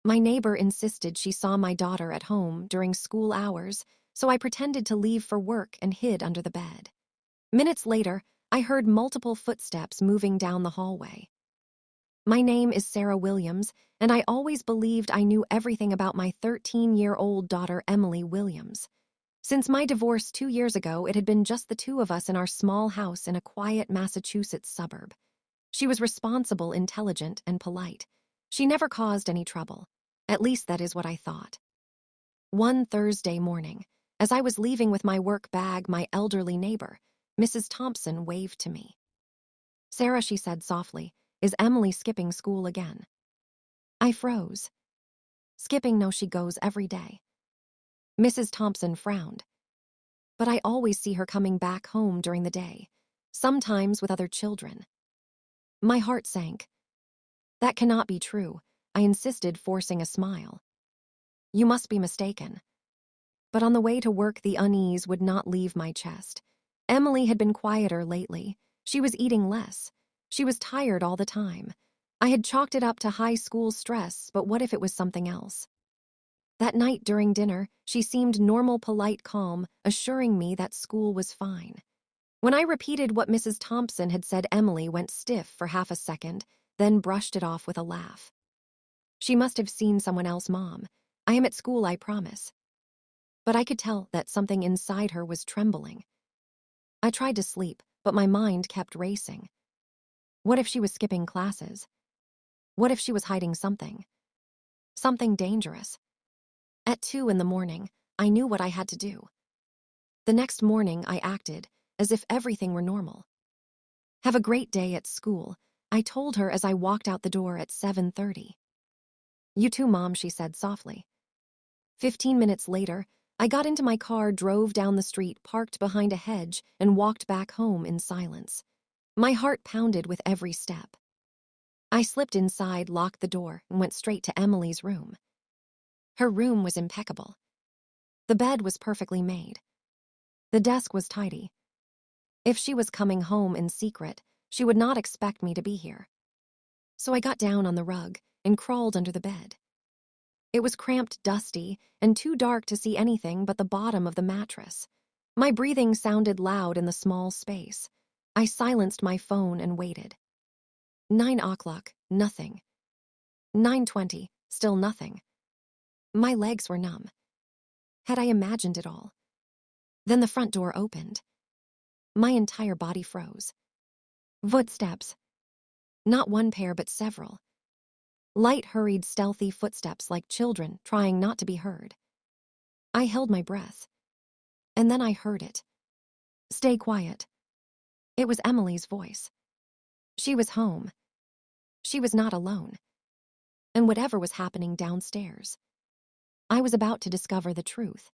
My neighbor insisted she saw my daughter at home during school hours, so I pretended to leave for work and hid under the bed. Minutes later, I heard multiple footsteps moving down the hallway. My name is Sarah Williams, and I always believed I knew everything about my 13-year-old daughter, Emily Williams. Since my divorce 2 years ago, it had been just the two of us in our small house in a quiet Massachusetts suburb. She was responsible, intelligent, and polite. She never caused any trouble. At least that is what I thought. One Thursday morning, as I was leaving with my work bag, my elderly neighbor, Mrs. Thompson, waved to me. "Sarah," she said softly, "is Emily skipping school again?" I froze. "Skipping? No, she goes every day." Mrs. Thompson frowned. "But I always see her coming back home during the day, sometimes with other children." My heart sank. "That cannot be true," I insisted, forcing a smile. "You must be mistaken." But on the way to work, the unease would not leave my chest. Emily had been quieter lately. She was eating less. She was tired all the time. I had chalked it up to high school stress, but what if it was something else? That night during dinner, she seemed normal, polite, calm, assuring me that school was fine. When I repeated what Mrs. Thompson had said, Emily went stiff for half a second, then brushed it off with a laugh. "She must have seen someone else, Mom. I am at school, I promise." But I could tell that something inside her was trembling. I tried to sleep, but my mind kept racing. What if she was skipping classes? What if she was hiding something? Something dangerous? At 2 in the morning, I knew what I had to do. The next morning, I acted as if everything were normal. "Have a great day at school," I told her as I walked out the door at 7:30. "You too, Mom," she said softly. 15 minutes later, I got into my car, drove down the street, parked behind a hedge, and walked back home in silence. My heart pounded with every step. I slipped inside, locked the door, and went straight to Emily's room. Her room was impeccable. The bed was perfectly made. The desk was tidy. If she was coming home in secret, she would not expect me to be here. So I got down on the rug and crawled under the bed. It was cramped, dusty, and too dark to see anything but the bottom of the mattress. My breathing sounded loud in the small space. I silenced my phone and waited. 9 o'clock, nothing. 9:20, still nothing. My legs were numb. Had I imagined it all? Then the front door opened. My entire body froze. Footsteps. Not one pair, but several. Light, hurried, stealthy footsteps like children trying not to be heard. I held my breath. And then I heard it. "Stay quiet." It was Emily's voice. She was home. She was not alone. And whatever was happening downstairs, I was about to discover the truth.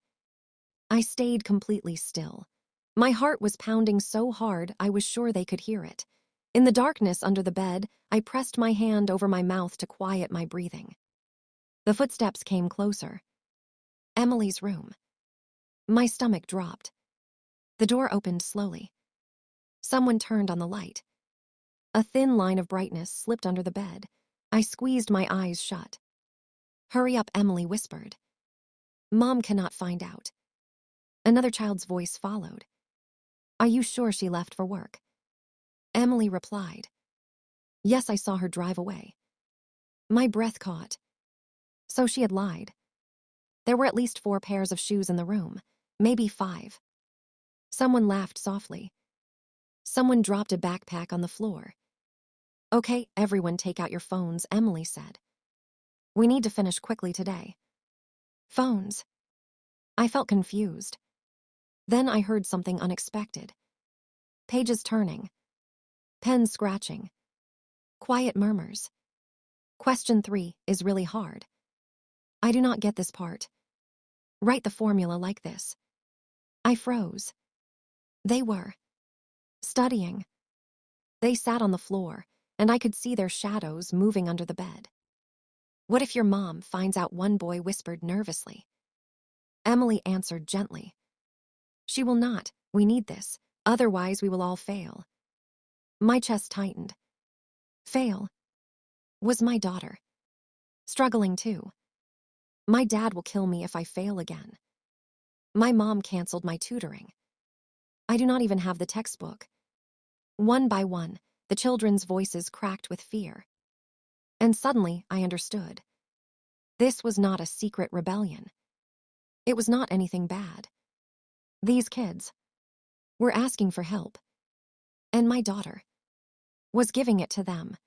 I stayed completely still. My heart was pounding so hard I was sure they could hear it. In the darkness under the bed, I pressed my hand over my mouth to quiet my breathing. The footsteps came closer. Emily's room. My stomach dropped. The door opened slowly. Someone turned on the light. A thin line of brightness slipped under the bed. I squeezed my eyes shut. "Hurry up," Emily whispered. "Mom cannot find out." Another child's voice followed. "Are you sure she left for work?" Emily replied. "Yes, I saw her drive away." My breath caught. So she had lied. There were at least 4 pairs of shoes in the room, maybe 5. Someone laughed softly. Someone dropped a backpack on the floor. "Okay, everyone take out your phones," Emily said. "We need to finish quickly today." Phones. I felt confused. Then I heard something unexpected. Pages turning. Pens scratching. Quiet murmurs. Question 3 is really hard. I do not get this part. Write the formula like this. I froze. They were studying. They sat on the floor, and I could see their shadows moving under the bed. "What if your mom finds out?" one boy whispered nervously. Emily answered gently. "She will not. We need this. Otherwise, we will all fail." My chest tightened. Fail? Was my daughter struggling too? My dad will kill me if I fail again. My mom canceled my tutoring. I do not even have the textbook. One by one, the children's voices cracked with fear. And suddenly, I understood. This was not a secret rebellion. It was not anything bad. These kids were asking for help, and my daughter was giving it to them.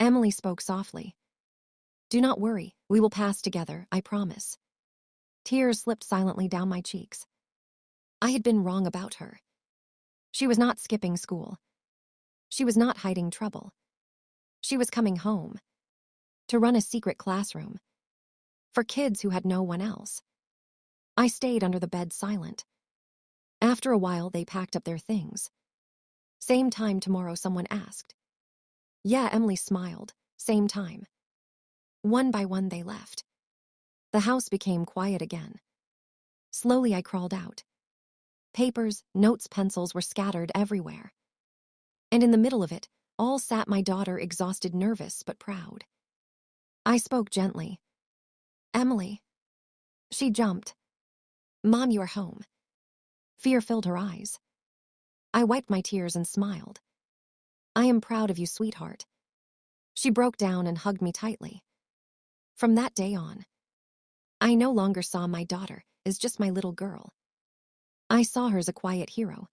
Emily spoke softly. Do not worry, we will pass together, I promise. Tears slipped silently down my cheeks. I had been wrong about her. She was not skipping school. She was not hiding trouble. She was coming home to run a secret classroom for kids who had no one else. I stayed under the bed silent. After a while, they packed up their things. Same time tomorrow, someone asked. Yeah, Emily smiled. Same time. One by one, they left. The house became quiet again. Slowly, I crawled out. Papers, notes, pencils were scattered everywhere. And in the middle of it, all sat my daughter, exhausted, nervous, but proud. I spoke gently. Emily. She jumped. Mom, you are home. Fear filled her eyes. I wiped my tears and smiled. I am proud of you, sweetheart. She broke down and hugged me tightly. From that day on, I no longer saw my daughter as just my little girl. I saw her as a quiet hero,